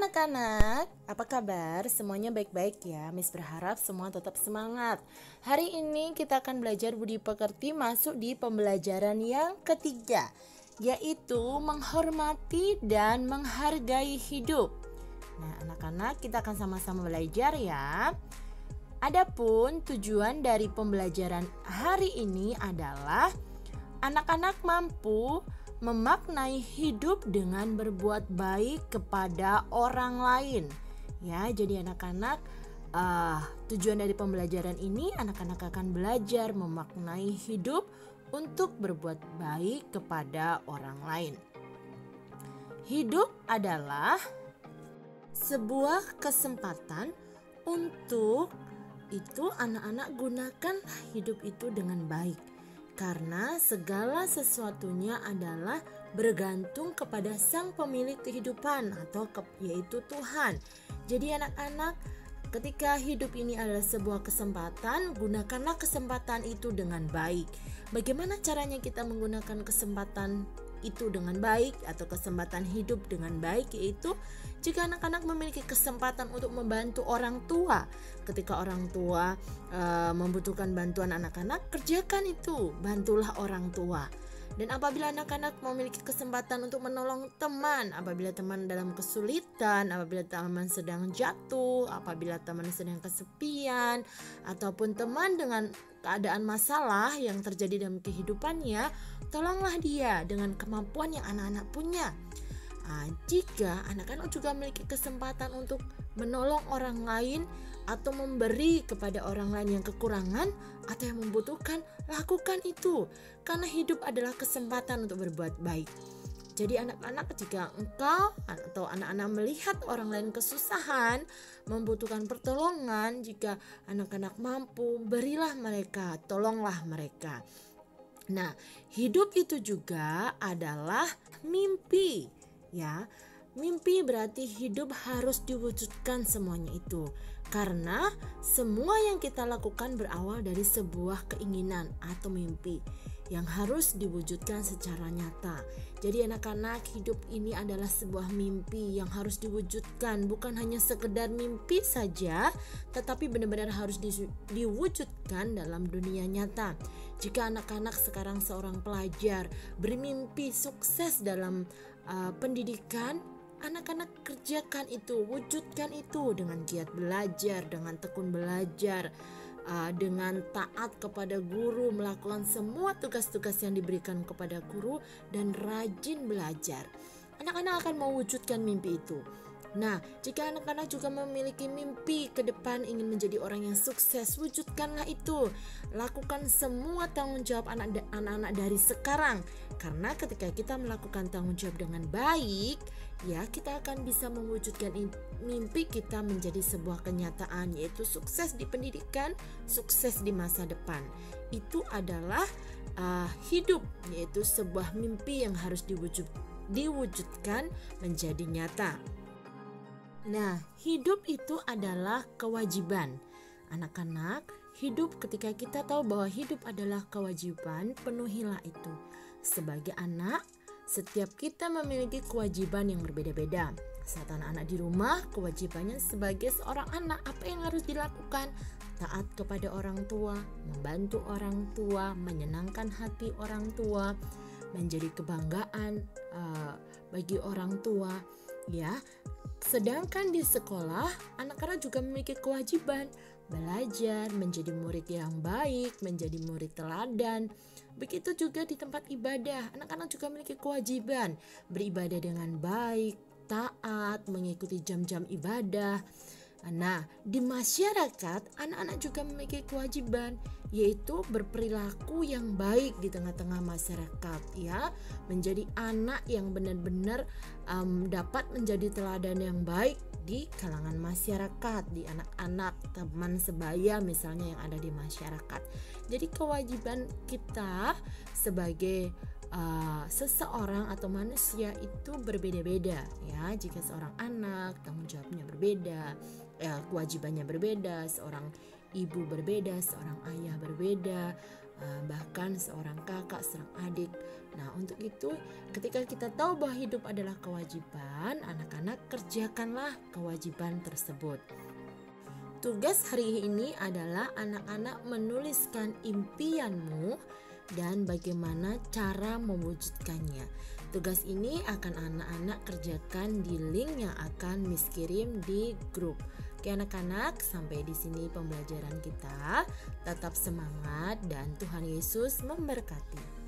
anak-anak, apa kabar? Semuanya baik-baik ya. Miss berharap semua tetap semangat. Hari ini kita akan belajar budi pekerti masuk di pembelajaran yang ketiga, yaitu menghormati dan menghargai hidup. Nah, anak-anak, kita akan sama-sama belajar ya. Adapun tujuan dari pembelajaran hari ini adalah anak-anak mampu memaknai hidup dengan berbuat baik kepada orang lain. Ya, jadi anak-anak tujuan dari pembelajaran ini anak-anak akan belajar memaknai hidup untuk berbuat baik kepada orang lain. Hidup adalah sebuah kesempatan untuk itu anak-anak gunakan hidup itu dengan baik. Karena segala sesuatunya adalah bergantung kepada sang pemilik kehidupan yaitu Tuhan. Jadi anak-anak, ketika hidup ini adalah sebuah kesempatan, gunakanlah kesempatan itu dengan baik. Bagaimana caranya kita menggunakan kesempatan itu dengan baik atau kesempatan hidup dengan baik, yaitu jika anak-anak memiliki kesempatan untuk membantu orang tua. Ketika orang tua membutuhkan bantuan anak-anak, kerjakan itu, bantulah orang tua. Dan apabila anak-anak memiliki kesempatan untuk menolong teman, apabila teman dalam kesulitan, apabila teman sedang jatuh, apabila teman sedang kesepian, ataupun teman dengan keadaan masalah yang terjadi dalam kehidupannya, tolonglah dia dengan kemampuan yang anak-anak punya. Jika anak-anak juga memiliki kesempatan untuk menolong orang lain atau memberi kepada orang lain yang kekurangan atau yang membutuhkan, lakukan itu, karena hidup adalah kesempatan untuk berbuat baik. Jadi anak-anak, jika engkau atau anak-anak melihat orang lain kesusahan, membutuhkan pertolongan, jika anak-anak mampu, berilah mereka, tolonglah mereka. Nah, hidup itu juga adalah mimpi, ya. Mimpi berarti hidup harus diwujudkan semuanya itu. Karena semua yang kita lakukan berawal dari sebuah keinginan atau mimpi yang harus diwujudkan secara nyata. Jadi anak-anak, hidup ini adalah sebuah mimpi yang harus diwujudkan, bukan hanya sekedar mimpi saja, tetapi benar-benar harus diwujudkan dalam dunia nyata. Jika anak-anak sekarang seorang pelajar bermimpi sukses dalam pendidikan, anak-anak kerjakan itu, wujudkan itu dengan giat belajar, dengan tekun belajar, dengan taat kepada guru, melakukan semua tugas-tugas yang diberikan kepada guru, dan rajin belajar. Anak-anak akan mewujudkan mimpi itu. Nah, jika anak-anak juga memiliki mimpi ke depan ingin menjadi orang yang sukses, wujudkanlah itu. Lakukan semua tanggung jawab anak-anak dari sekarang. Karena ketika kita melakukan tanggung jawab dengan baik, ya, kita akan bisa mewujudkan mimpi kita menjadi sebuah kenyataan, yaitu sukses di pendidikan, sukses di masa depan. Itu adalah hidup, yaitu sebuah mimpi yang harus diwujudkan menjadi nyata. Nah, hidup itu adalah kewajiban. Anak-anak, hidup, ketika kita tahu bahwa hidup adalah kewajiban, penuhilah itu. Sebagai anak, setiap kita memiliki kewajiban yang berbeda-beda. Saat anak-anak di rumah, kewajibannya sebagai seorang anak, apa yang harus dilakukan? Taat kepada orang tua, membantu orang tua, menyenangkan hati orang tua, menjadi kebanggaan bagi orang tua, ya. Sedangkan di sekolah, anak-anak juga memiliki kewajiban belajar, menjadi murid yang baik, menjadi murid teladan. Begitu juga di tempat ibadah, anak-anak juga memiliki kewajiban beribadah dengan baik, taat, mengikuti jam-jam ibadah. Nah, di masyarakat, anak-anak juga memiliki kewajiban, yaitu berperilaku yang baik di tengah-tengah masyarakat, ya, menjadi anak yang benar-benar dapat menjadi teladan yang baik di kalangan masyarakat, di anak-anak, teman sebaya misalnya yang ada di masyarakat. Jadi kewajiban kita sebagai seseorang atau manusia itu berbeda-beda, ya. Jika seorang anak, tanggung jawabnya berbeda, kewajibannya berbeda, seorang ibu berbeda, seorang ayah berbeda, bahkan seorang kakak, seorang adik. Nah, untuk itu ketika kita tahu bahwa hidup adalah kewajiban, anak-anak kerjakanlah kewajiban tersebut. Tugas hari ini adalah anak-anak menuliskan impianmu dan bagaimana cara mewujudkannya. Tugas ini akan anak-anak kerjakan di link yang akan Miss kirim di grup. Oke anak-anak, sampai di sini pembelajaran kita. Tetap semangat dan Tuhan Yesus memberkati.